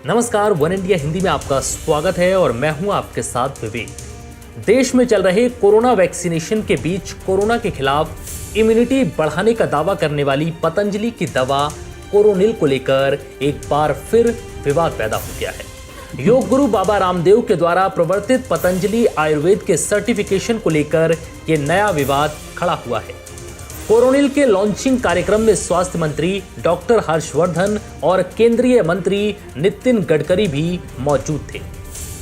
नमस्कार, one India Hindi में आपका स्वागत है और मैं हूं आपके साथ विवेक। देश में चल रहे कोरोना वैक्सीनेशन के बीच कोरोना के खिलाफ इम्यूनिटी बढ़ाने का दावा करने वाली पतंजलि की दवा कोरोनिल को लेकर एक बार फिर विवाद पैदा हो गया है। योग गुरु बाबा रामदेव के द्वारा प्रवर्तित पतंजलि आयुर्वेद के सर्टिफिकेशन को लेकर ये नया विवाद खड़ा हुआ है। कोरोनिल के लॉन्चिंग कार्यक्रम में स्वास्थ्य मंत्री डॉक्टर हर्षवर्धन और केंद्रीय मंत्री नितिन गडकरी भी मौजूद थे।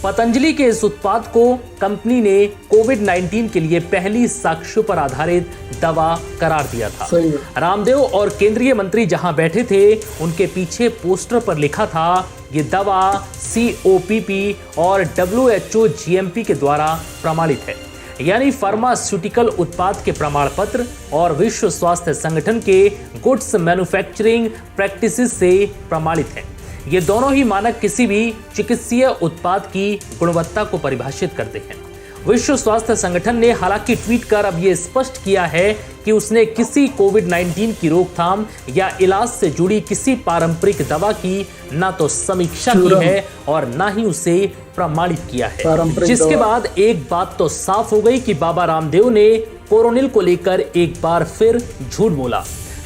पतंजलि के इस उत्पाद को कंपनी ने कोविड-19 के लिए पहली साक्ष्यों पर आधारित दवा करार दिया था। रामदेव और केंद्रीय मंत्री जहां बैठे थे, उनके पीछे पोस्टर पर लिखा था ये दवा COPP और WHO GMP के द्वारा प्रमाणित है, यानी फार्मास्यूटिकल उत्पाद के प्रमाण पत्र और विश्व स्वास्थ्य संगठन के गुड्स मैन्युफैक्चरिंग प्रैक्टिसेस से प्रमाणित है। ये दोनों ही मानक किसी भी चिकित्सीय उत्पाद की गुणवत्ता को परिभाषित करते हैं। विश्व स्वास्थ्य संगठन ने हालांकि ट्वीट कर अब ये स्पष्ट किया है कि उसने किसी कोविड-19 की रोकथाम या इलाज से जुड़ी किसी पारंपरिक दवा की ना तो समीक्षा की है और ना ही उसे प्रमाणित किया है। जिसके बाद एक बात तो साफ हो गई कि बाबा रामदेव ने कोरोनिल को लेकर एक बार फिर झूठ बोला।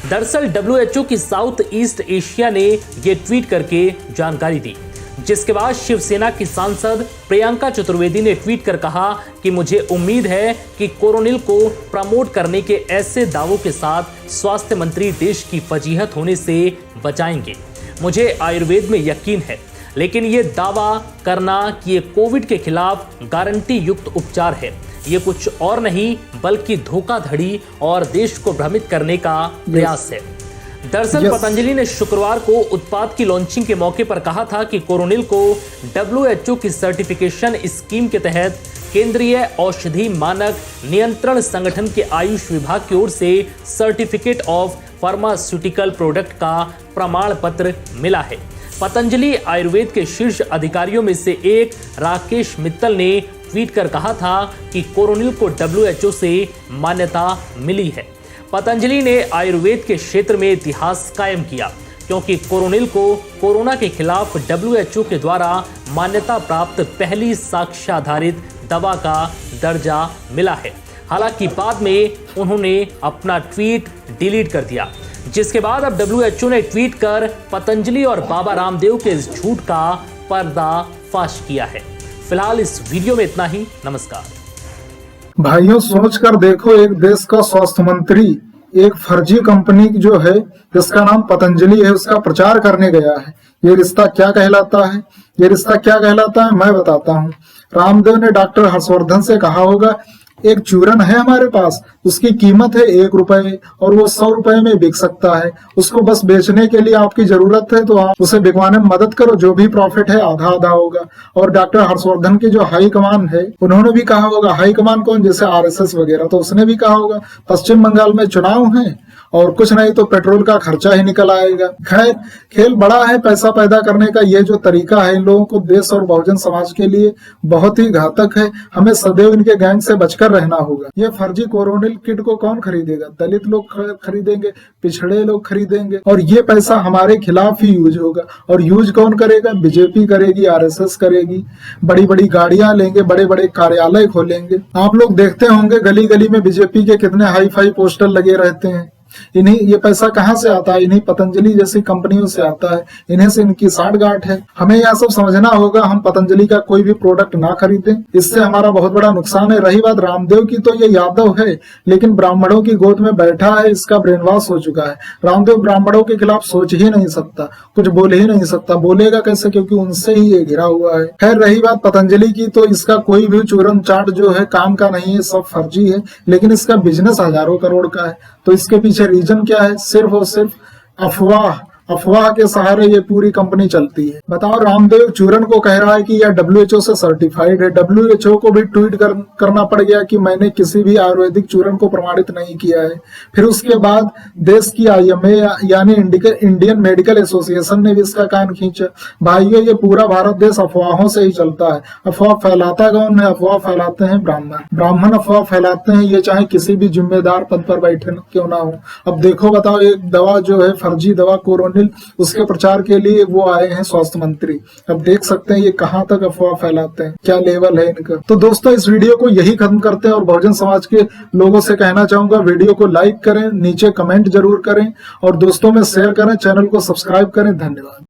दरअसल WHO की साउथ ईस्ट एशिया ने ये ट्वीट करके जानकारी दी, जिसके बाद शिवसेना की सांसद प्रियंका चतुर्वेदी ने ट्वीट कर कहा कि मुझे उम्मीद है कि कोरोनिल को प्रमोट करने के ऐसे दावों के साथ स्वास्थ्य मंत्री देश की फजीहत होने से बचाएंगे। मुझे आयुर्वेद में यकीन है, लेकिन ये दावा करना कि ये कोविड के खिलाफ गारंटी युक्त उपचार है, ये कुछ और नहीं बल्कि धोखाधड़ी और देश को भ्रमित करने का प्रयास है। दरअसल पतंजलि ने शुक्रवार को उत्पाद की लॉन्चिंग के मौके पर कहा था कि कोरोनिल को WHO की सर्टिफिकेशन स्कीम के तहत केंद्रीय औषधि मानक नियंत्रण संगठन के आयुष विभाग की ओर से सर्टिफिकेट ऑफ फार्मास्यूटिकल प्रोडक्ट का प्रमाण पत्र मिला है। पतंजलि आयुर्वेद के शीर्ष अधिकारियों में से एक राकेश मित्तल ने ट्वीट कर कहा था कि कोरोनिल को WHO से मान्यता मिली है। पतंजलि ने आयुर्वेद के क्षेत्र में इतिहास कायम किया, क्योंकि कोरोनिल को कोरोना के खिलाफ WHO के द्वारा मान्यता प्राप्त पहली साक्ष्याधारित दवा का दर्जा मिला है। हालांकि बाद में उन्होंने अपना ट्वीट डिलीट कर दिया, जिसके बाद अब WHO ने ट्वीट कर पतंजलि और बाबा रामदेव के इस झूठ का पर्दाफाश किया है। फिलहाल इस वीडियो में इतना ही। नमस्कार भाइयों, सोच कर देखो, एक देश का स्वास्थ्य मंत्री एक फर्जी कंपनी जो है जिसका नाम पतंजलि है उसका प्रचार करने गया है। ये रिश्ता क्या कहलाता है? ये रिश्ता क्या कहलाता है मैं बताता हूँ। रामदेव ने डॉक्टर हर्षवर्धन से कहा होगा, एक चूरन है हमारे पास, उसकी कीमत है 1 रुपए और वो 100 रुपए में बिक सकता है। उसको बस बेचने के लिए आपकी जरूरत है तो आप उसे बिकवाने में मदद करो, जो भी प्रॉफिट है आधा आधा होगा। और डॉक्टर हर्षवर्धन की जो हाई कमान है, उन्होंने भी कहा होगा, हाई कमान कौन, जैसे RSS वगैरह, तो उसने भी कहा होगा पश्चिम बंगाल में चुनाव है और कुछ नहीं तो पेट्रोल का खर्चा ही निकल आएगा। खैर, खेल बड़ा है, पैसा पैदा करने का ये जो तरीका है इन लोगों को देश और बहुजन समाज के लिए बहुत ही घातक है। हमें सदैव इनके गैंग से बचकर रहना होगा। ये फर्जी कोरोनिल किट को कौन खरीदेगा? दलित लोग खरीदेंगे, पिछड़े लोग खरीदेंगे और ये पैसा हमारे खिलाफ ही यूज होगा। और यूज कौन करेगा? बीजेपी करेगी, RSS करेगी, बड़ी बड़ी गाड़ियां लेंगे, बड़े बड़े कार्यालय खोलेंगे। आप लोग देखते होंगे गली गली में बीजेपी के कितने हाई फाई पोस्टर लगे रहते हैं। इन्हीं ये पैसा कहाँ से आता है? इन्हीं पतंजलि जैसी कंपनियों से आता है, इन्हें से इनकी साठगांठ है। हमें यह सब समझना होगा, हम पतंजलि का कोई भी प्रोडक्ट ना खरीदें, इससे हमारा बहुत बड़ा नुकसान है। रही बात रामदेव की, तो ये यादव है लेकिन ब्राह्मणों की गोद में बैठा है, इसका ब्रेन वॉश हो चुका है। रामदेव ब्राह्मणों के खिलाफ सोच ही नहीं सकता, कुछ बोल ही नहीं सकता। बोलेगा कैसे? क्योंकि उनसे ही ये घिरा हुआ है। खैर, रही बात पतंजलि की, तो इसका कोई भी चूरन चाट जो है काम का नहीं है, सब फर्जी है, लेकिन इसका बिजनेस हजारों करोड़ का है। तो इसके पीछे रीजन क्या है? सिर्फ और सिर्फ अफवाह। अफवाह के सहारे ये पूरी कंपनी चलती है। बताओ, रामदेव चूरन को कह रहा है कि यह WHO से सर्टिफाइड है। WHO को भी ट्वीट करना पड़ गया कि मैंने किसी भी आयुर्वेदिक चूरन को प्रमाणित नहीं किया है। फिर उसके बाद देश की IMA यानी इंडियन मेडिकल एसोसिएशन ने भी इसका कान खींचा। भाइयों, ये पूरा भारत देश अफवाहों से ही चलता है। अफवाह फैलाता कौन है? अफवाह फैलाते हैं ब्राह्मण अफवाह फैलाते हैं, ये चाहे किसी भी जिम्मेदार पद पर बैठे क्यों ना हो। अब देखो, बताओ, एक दवा जो है फर्जी दवा कोरोनिल शामिल, उसके प्रचार के लिए वो आए हैं स्वास्थ्य मंत्री। अब देख सकते हैं ये कहां तक अफवाह फैलाते हैं, क्या लेवल है इनका। तो दोस्तों इस वीडियो को यही खत्म करते हैं और बहुजन समाज के लोगों से कहना चाहूंगा वीडियो को लाइक करें, नीचे कमेंट जरूर करें और दोस्तों में शेयर करें, चैनल को सब्सक्राइब करें। धन्यवाद।